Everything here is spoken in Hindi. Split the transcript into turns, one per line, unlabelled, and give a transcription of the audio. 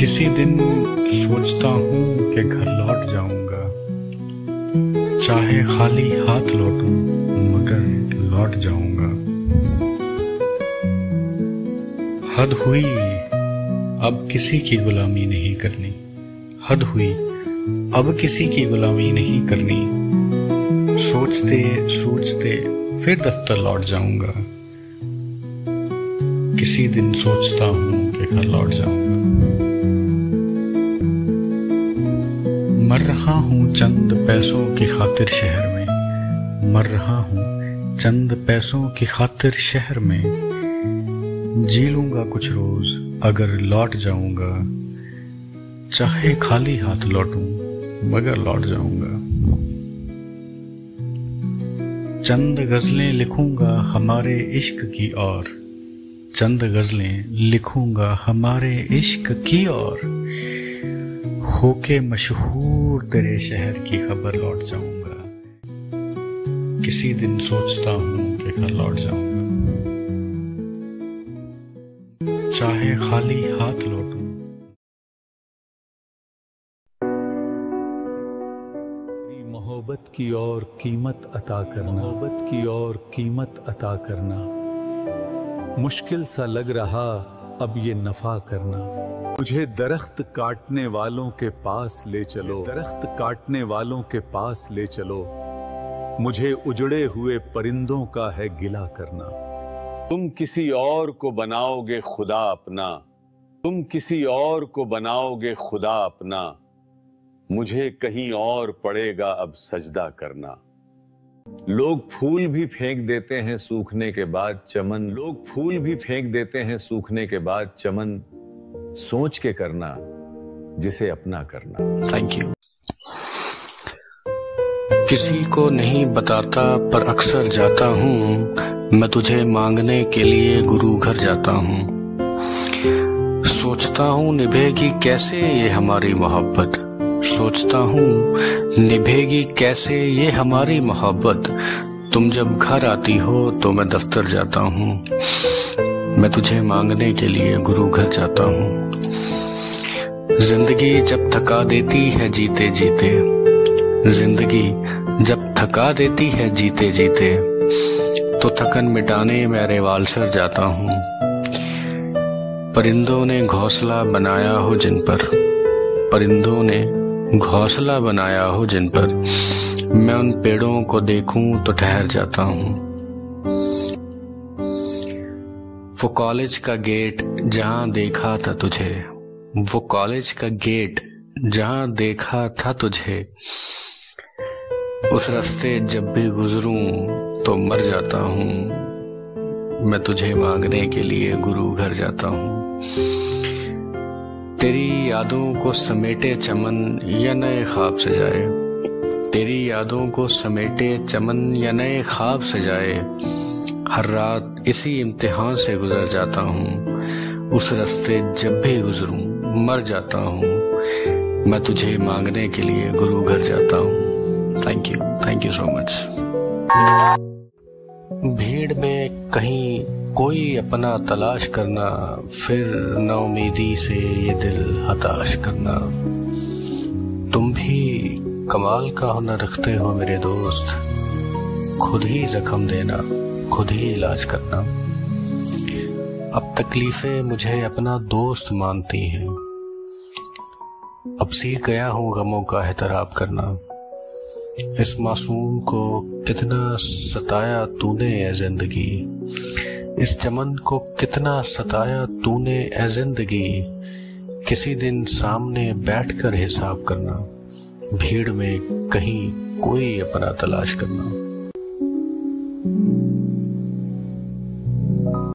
किसी दिन सोचता हूँ कि घर लौट जाऊंगा, चाहे खाली हाथ लौटूं मगर लौट जाऊंगा। हद हुई, अब किसी की गुलामी नहीं करनी। हद हुई, अब किसी की गुलामी नहीं करनी। सोचते सोचते फिर दफ्तर लौट जाऊंगा। किसी दिन सोचता हूँ कि घर लौट जाऊंगा। मर रहा हूँ चंद पैसों की खातिर शहर में। मर रहा हूँ चंद पैसों की खातिर शहर में। जी लूंगा कुछ रोज अगर लौट जाऊंगा। चाहे खाली हाथ लौटूं मगर लौट जाऊंगा। चंद गजलें लिखूंगा हमारे इश्क की ओर। चंद गजलें लिखूंगा हमारे इश्क की ओर। होके मशहूर तेरे शहर की खबर लौट जाऊंगा। किसी दिन सोचता हूँ कि घर लौट जाऊंगा। चाहे खाली हाथ लौटूं।
मोहब्बत की और कीमत अता करना। मोहब्बत की और कीमत अता करना मुश्किल सा लग रहा अब ये नफा करना। मुझे दरख्त काटने वालों के पास ले चलो। दरख्त काटने वालों के पास ले चलो। मुझे उजड़े हुए परिंदों का है गिला करना।
तुम किसी और को बनाओगे खुदा अपना। तुम किसी और को बनाओगे खुदा अपना। मुझे कहीं और पड़ेगा अब सजदा करना। लोग फूल भी फेंक देते हैं सूखने के बाद चमन। लोग फूल भी फेंक देते हैं सूखने के बाद चमन। सोच के करना जिसे अपना करना।
Thank you. किसी को नहीं बताता पर अक्सर जाता हूँ। मैं तुझे मांगने के लिए गुरु घर जाता हूँ। सोचता हूँ निभेगी कैसे ये हमारी मोहब्बत। सोचता हूँ निभेगी कैसे ये हमारी मोहब्बत। तुम जब घर आती हो तो मैं दफ्तर जाता हूँ। मैं तुझे मांगने के लिए गुरु घर जाता हूँ। जिंदगी जब थका देती है जीते जीते। जिंदगी जब थका देती है जीते जीते तो थकन मिटाने मैं रिवालसर जाता हूँ। परिंदों ने घोंसला बनाया हो जिन पर। परिंदों ने घोंसला बनाया हो जिन पर। मैं उन पेड़ों को देखूं तो ठहर जाता हूँ। वो कॉलेज का गेट जहां देखा था तुझे। वो कॉलेज का गेट जहां देखा था तुझे। उस रास्ते जब भी गुजरूं तो मर जाता हूँ। मैं तुझे मांगने के लिए गुरु घर जाता हूँ। तेरी यादों को समेटे चमन या नए ख्वाब सजाए। तेरी यादों को समेटे चमन या नए ख्वाब सजाए। हर रात इसी इम्तिहान से गुजर जाता हूँ। उस रास्ते जब भी गुजरूं मर जाता हूँ। मैं तुझे मांगने के लिए गुरु घर जाता हूँ। Thank you so much. भीड़ में कहीं कोई अपना तलाश करना, फिर नाउमीदी से ये दिल हताश करना। तुम भी कमाल का हुनर रखते हो मेरे दोस्त। खुद ही जख्म देना, खुद ही इलाज करना। अब तकलीफें मुझे अपना दोस्त मानती हैं। अब सीख गया हूँ गमों का एहतराम करना। इस मासूम को कितना सताया तूने ए जिंदगी। इस चमन को कितना सताया तूने ए जिंदगी। किसी दिन सामने बैठकर हिसाब करना। भीड़ में कहीं कोई अपना तलाश करना।